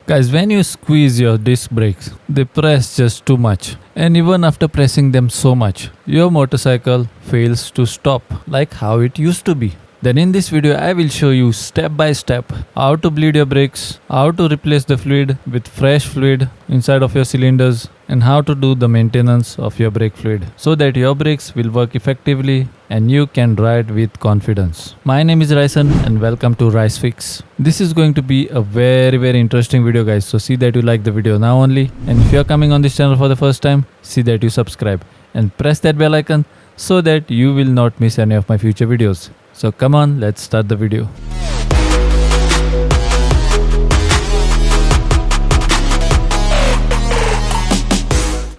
Guys, when you squeeze your disc brakes, they press just too much. And even after pressing them so much, your motorcycle fails to stop like how it used to be. Then in this video, I will show you step by step how to bleed your brakes, how to replace the fluid with fresh fluid inside of your cylinders, and how to do the maintenance of your brake fluid so that your brakes will work effectively and you can ride with confidence. My name is Ryson and welcome to Rysfix. This is going to be a very interesting video, guys, so see that you like the video now only, and if you are coming on this channel for the first time, see that you subscribe and press that bell icon so that you will not miss any of my future videos. So come on, let's start the video.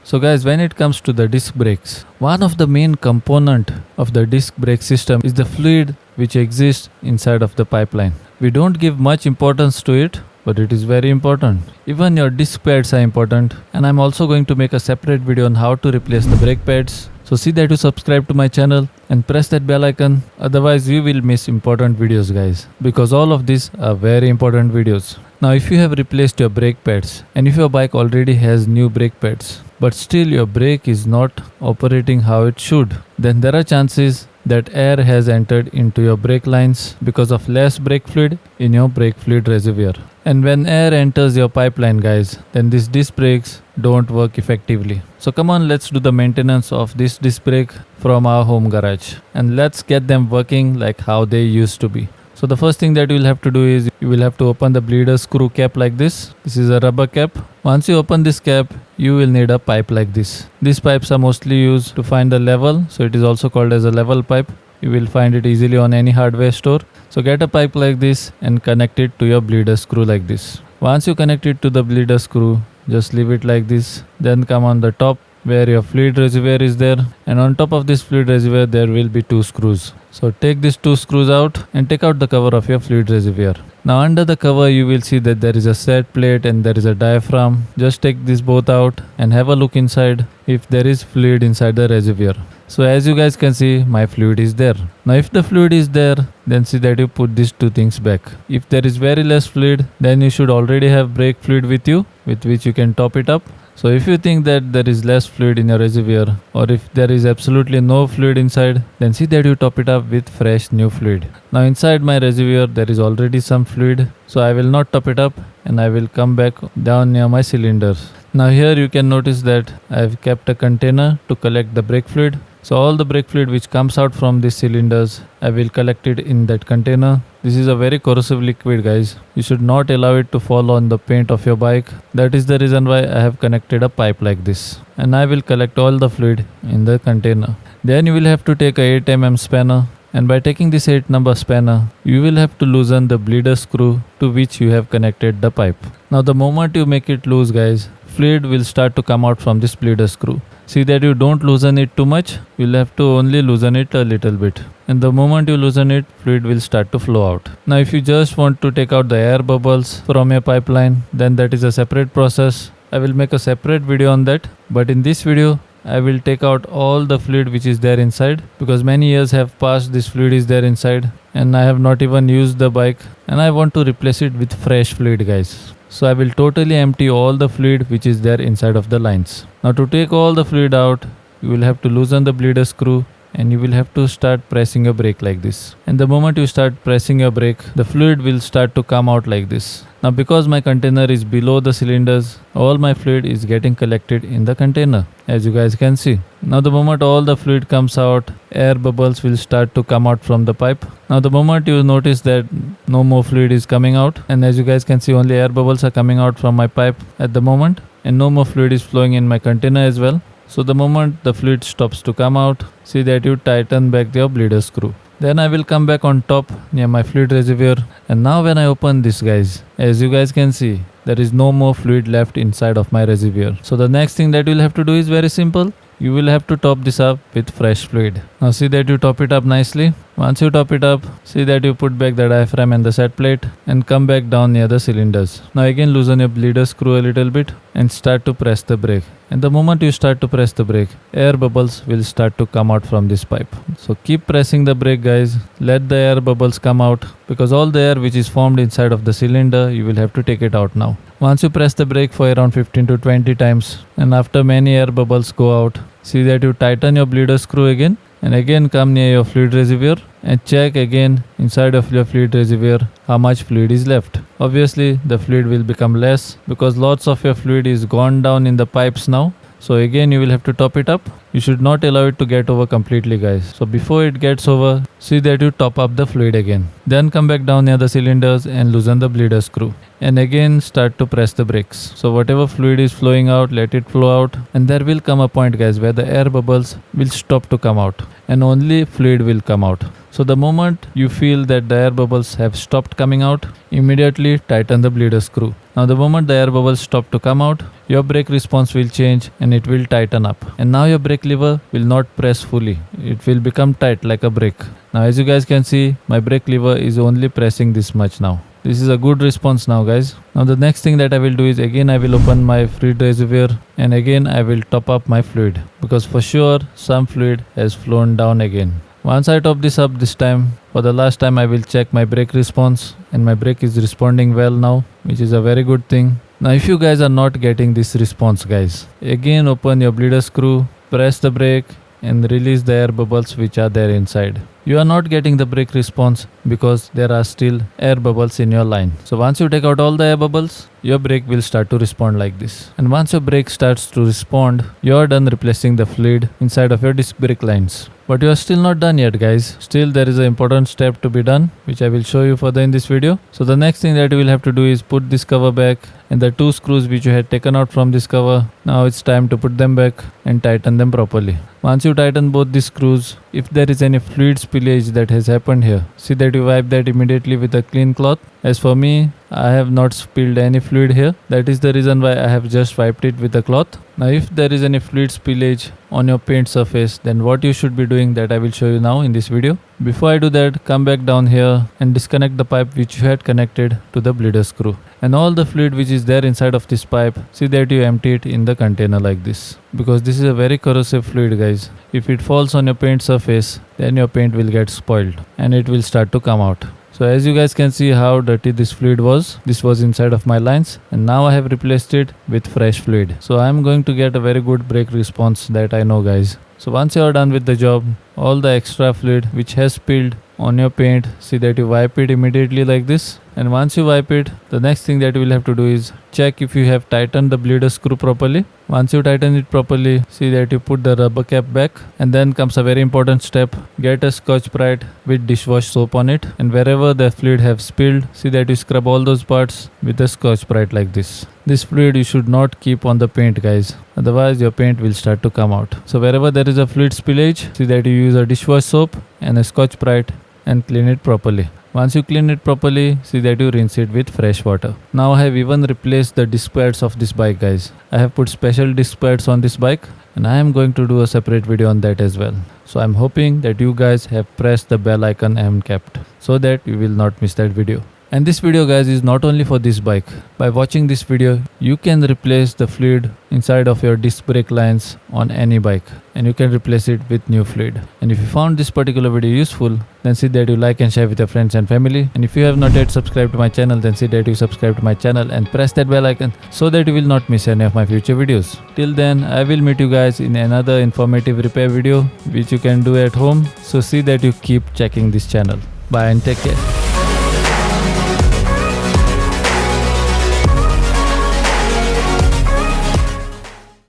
So guys, when it comes to the disc brakes, one of the main component of the disc brake system is the fluid which exists inside of the pipeline. We don't give much importance to it, but it is very important. Even your disc pads are important, and I'm also going to make a separate video on how to replace the brake pads. So see that you subscribe to my channel and press that bell icon, otherwise you will miss important videos, guys, because all of these are very important videos. Now if you have replaced your brake pads and if your bike already has new brake pads but still your brake is not operating how it should, then there are chances that air has entered into your brake lines because of less brake fluid in your brake fluid reservoir. And when air enters your pipeline, guys, then these disc brakes don't work effectively. So come on, let's do the maintenance of this disc brake from our home garage and let's get them working like how they used to be. So the first thing that you will have to do is you will have to open the bleeder screw cap like this. This is a rubber cap. Once you open this cap, you will need a pipe like this. These pipes are mostly used to find the level, so it is also called as a level pipe. You will find it easily on any hardware store. So get a pipe like this and connect it to your bleeder screw like this. Once you connect it to the bleeder screw, just leave it like this. Then come on the top where your fluid reservoir is there, and on top of this fluid reservoir there will be two screws. So take these two screws out and take out the cover of your fluid reservoir. Now under the cover you will see that there is a set plate and there is a diaphragm. Just take these both out and have a look inside if there is fluid inside the reservoir. So as you guys can see, my fluid is there. Now if the fluid is there, then see that you put these two things back. If there is very less fluid, then you should already have brake fluid with you, with which you can top it up. So if you think that there is less fluid in your reservoir, or if there is absolutely no fluid inside, then see that you top it up with fresh new fluid. Now inside my reservoir there is already some fluid, so I will not top it up and I will come back down near my cylinders. Now here you can notice that I have kept a container to collect the brake fluid. So all the brake fluid which comes out from these cylinders, I will collect it in that container. This is a very corrosive liquid, guys. You should not allow it to fall on the paint of your bike. That is the reason why I have connected a pipe like this. And I will collect all the fluid in the container. Then you will have to take a 8 mm spanner. And by taking this 8 number spanner, you will have to loosen the bleeder screw to which you have connected the pipe. Now the moment you make it loose, guys, fluid will start to come out from this bleeder screw. See that you don't loosen it too much, you'll have to only loosen it a little bit. And the moment you loosen it, fluid will start to flow out. Now if you just want to take out the air bubbles from your pipeline, then that is a separate process. I will make a separate video on that. But in this video, I will take out all the fluid which is there inside, because many years have passed, this fluid is there inside and I have not even used the bike and I want to replace it with fresh fluid, guys. So I will totally empty all the fluid which is there inside of the lines. Now to take all the fluid out, you will have to loosen the bleeder screw and you will have to start pressing your brake like this. And the moment you start pressing your brake, the fluid will start to come out like this. Now because my container is below the cylinders, all my fluid is getting collected in the container, as you guys can see. Now the moment all the fluid comes out, air bubbles will start to come out from the pipe. Now the moment you notice that no more fluid is coming out, and as you guys can see, only air bubbles are coming out from my pipe at the moment, and no more fluid is flowing in my container as well. So the moment the fluid stops to come out, see that you tighten back your bleeder screw. Then I will come back on top near my fluid reservoir, and now when I open this, guys, as you guys can see, there is no more fluid left inside of my reservoir. So the next thing that you will have to do is very simple. You will have to top this up with fresh fluid. Now see that you top it up nicely. Once you top it up, see that you put back the diaphragm and the set plate and come back down near the cylinders. Now again loosen your bleeder screw a little bit and start to press the brake. And the moment you start to press the brake, air bubbles will start to come out from this pipe. So keep pressing the brake, guys. Let the air bubbles come out, because all the air which is formed inside of the cylinder, you will have to take it out now. Once you press the brake for around 15 to 20 times and after many air bubbles go out, see that you tighten your bleeder screw again and again come near your fluid reservoir and check again inside of your fluid reservoir how much fluid is left. Obviously the fluid will become less because lots of your fluid is gone down in the pipes now. So again you will have to top it up. You should not allow it to get over completely, guys. So before it gets over, see that you top up the fluid again. Then come back down near the cylinders and loosen the bleeder screw. And again start to press the brakes. So whatever fluid is flowing out, let it flow out. And there will come a point, guys, where the air bubbles will stop to come out and only fluid will come out. So the moment you feel that the air bubbles have stopped coming out, immediately tighten the bleeder screw. Now the moment the air bubbles stop to come out, your brake response will change and it will tighten up. And now your brake lever will not press fully. It will become tight like a brake. Now as you guys can see, my brake lever is only pressing this much now. This is a good response now, guys. Now the next thing that I will do is again I will open my fluid reservoir and again I will top up my fluid because for sure some fluid has flown down again. Once I top this up this time, for the last time I will check my brake response and my brake is responding well now, which is a very good thing. Now if you guys are not getting this response, guys, again open your bleeder screw, press the brake and release the air bubbles which are there inside. You are not getting the brake response because there are still air bubbles in your line. So once you take out all the air bubbles, your brake will start to respond like this. And once your brake starts to respond, you are done replacing the fluid inside of your disc brake lines. But you are still not done yet, guys. Still there is an important step to be done, which I will show you further in this video. So the next thing that you will have to do is put this cover back and the two screws which you had taken out from this cover. Now it's time to put them back and tighten them properly. Once you tighten both the screws, if there is any fluid spillage that has happened here, see that you wipe that immediately with a clean cloth. As for me, I have not spilled any fluid here. That is the reason why I have just wiped it with a cloth. Now if there is any fluid spillage on your paint surface, then what you should be doing that I will show you now in this video. Before I do that, come back down here and disconnect the pipe which you had connected to the bleeder screw. And all the fluid which is there inside of this pipe, see that you empty it in the container like this. Because this is a very corrosive fluid, guys. If it falls on your paint surface, then your paint will get spoiled and it will start to come out. So as you guys can see how dirty this fluid was, this was inside of my lines and now I have replaced it with fresh fluid. So I am going to get a very good brake response, that I know, guys. So once you are done with the job, all the extra fluid which has spilled on your paint, see that you wipe it immediately like this. And once you wipe it, the next thing that you will have to do is check if you have tightened the bleeder screw properly. Once you tighten it properly, see that you put the rubber cap back. And then comes a very important step. Get a Scotch-Brite with dishwash soap on it. And wherever the fluid have spilled, see that you scrub all those parts with a Scotch-Brite like this. This fluid you should not keep on the paint, guys. Otherwise your paint will start to come out. So wherever there is a fluid spillage, see that you use a dishwash soap and a Scotch-Brite and clean it properly. Once you clean it properly, see that you rinse it with fresh water. Now I have even replaced the disc pads of this bike, guys. I have put special disc pads on this bike and I am going to do a separate video on that as well. So I'm hoping that you guys have pressed the bell icon and kept so that you will not miss that video. And this video, guys, is not only for this bike. By watching this video, you can replace the fluid inside of your disc brake lines on any bike and you can replace it with new fluid. And if you found this particular video useful, then see that you like and share with your friends and family. And if you have not yet subscribed to my channel, then see that you subscribe to my channel and press that bell icon so that you will not miss any of my future videos. Till then, I will meet you guys in another informative repair video which you can do at home. So see that you keep checking this channel. Bye and take care.